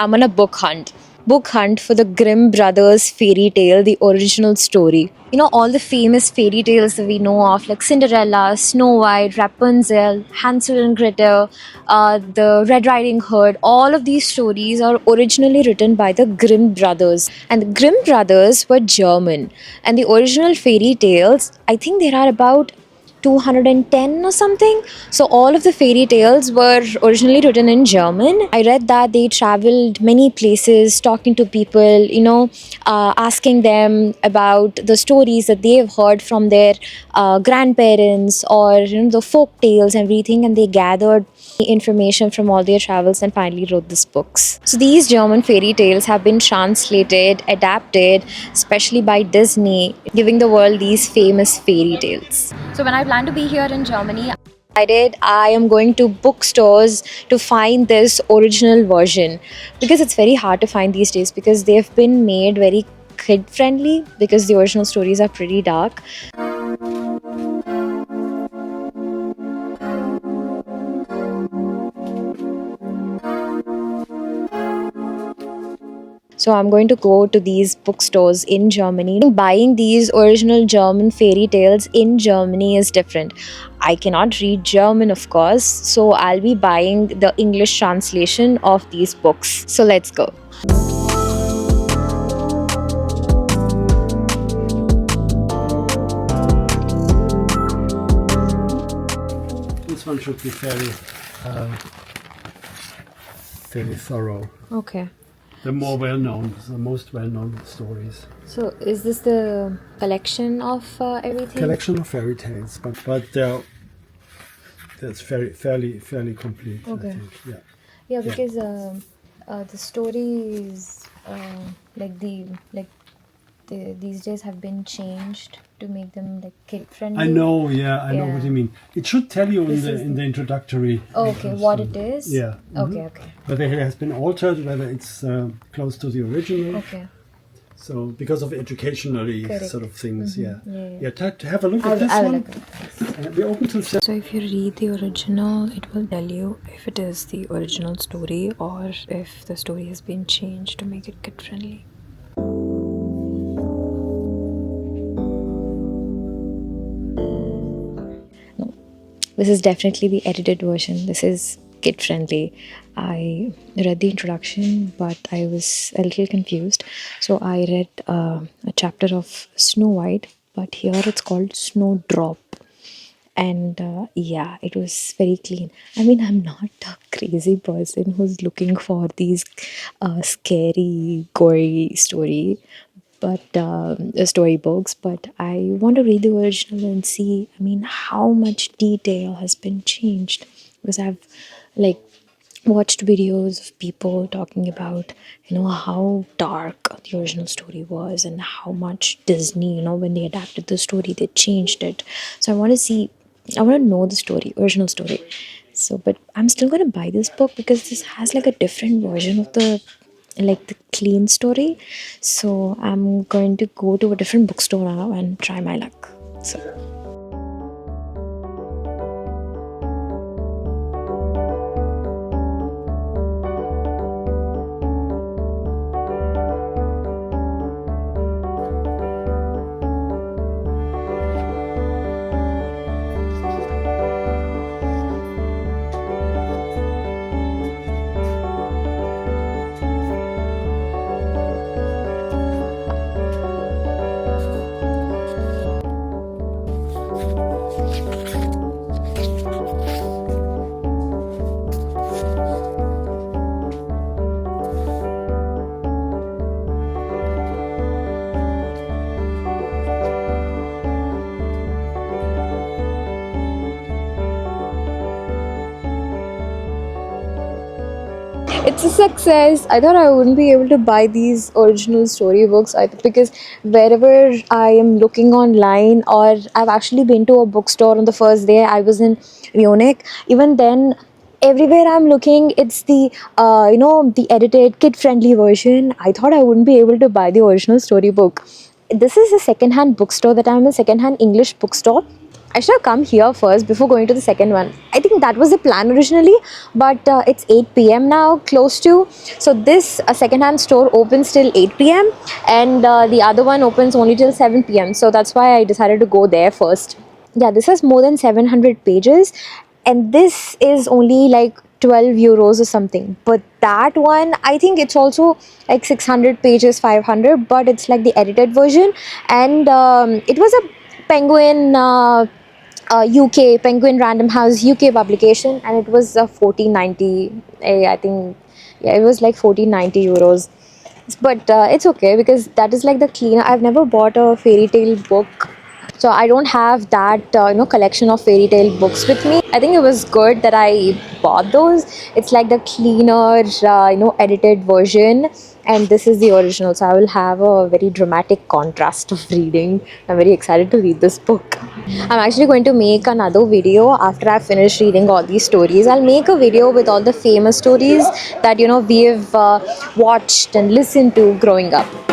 I'm on a book hunt. Book hunt for the Grimm Brothers Fairy Tale, the original story. You know, all the famous fairy tales that we know of, like Cinderella, Snow White, Rapunzel, Hansel and Gretel, the Red Riding Hood, all of these stories are originally written by the Grimm brothers. And the Grimm brothers were German. And the original fairy tales, I think there are about 210 or something. So all of the fairy tales were originally written in German. I read that they traveled many places talking to people, asking them about the stories that they have heard from their grandparents, or the folk tales and everything, and they gathered information from all their travels and finally wrote these books. So these German fairy tales have been translated, adapted, especially by Disney, giving the world these famous fairy tales. So when I plan to be here in Germany, I am going to bookstores to find this original version, because it's very hard to find these days, because they've been made very kid friendly, because the original stories are pretty dark. So I'm going to go to these bookstores in Germany. Buying these original German fairy tales in Germany is different. I cannot read German, of course, so I'll be buying the English translation of these books. So let's go. This one should be very thorough. Okay. The more well-known, the most well-known stories. So is this the collection of everything? Collection of fairy tales, but that's fairly complete. Okay. I think. Yeah. Yeah, because the stories these days have been changed to make them like kid friendly. I know. Yeah, I know what you mean. It should tell you in the introductory. Okay, what it is. Yeah. Okay, okay. Whether it has been altered, whether it's close to the original. Okay. So because of educationally Correct. sort of things, Yeah. To have a look at this one. We're open till 7. So if you read the original, it will tell you if it is the original story or if the story has been changed to make it kid friendly. No, this is definitely the edited version. This is kid friendly. I read the introduction, but I was a little confused. So I read a chapter of Snow White, but here it's called Snowdrop. And it was very clean. I mean, I'm not a crazy person who's looking for these scary, gory storybooks, but I want to read the original and see, how much detail has been changed, because I've watched videos of people talking about how dark the original story was, and how much Disney, when they adapted the story, they changed it. So I want to know the original story. So, but I'm still going to buy this book because this has a different version of the clean story. So I'm going to go to a different bookstore now and try my luck. So it's a success. I thought I wouldn't be able to buy these original storybooks because wherever I am looking online, or I've actually been to a bookstore on the first day I was in Munich, even then everywhere I'm looking, it's the the edited kid friendly version. I thought I wouldn't be able to buy the original storybook. This is a second-hand bookstore that I'm a second-hand English bookstore. I should have come here first before going to the second one. I think that was the plan originally, but it's 8 p.m. now, close to. So this second-hand store opens till 8 p.m. and the other one opens only till 7 p.m. So that's why I decided to go there first. Yeah, this has more than 700 pages, and this is only like 12 euros or something. But that one, I think it's also like 600 pages, 500, but it's like the edited version, and it was a Penguin. UK Penguin Random House UK publication, and it was 1490. I think, yeah, it was like 1490 euros. But it's okay because that is like the cleaner. I've never bought a fairy tale book, so I don't have that collection of fairy tale books with me. I think it was good that I bought those. It's like the cleaner edited version, and this is the original, so I will have a very dramatic contrast of reading. I'm very excited to read this book. I'm actually going to make another video after I finish reading all these stories. I'll make a video with all the famous stories that we've watched and listened to growing up.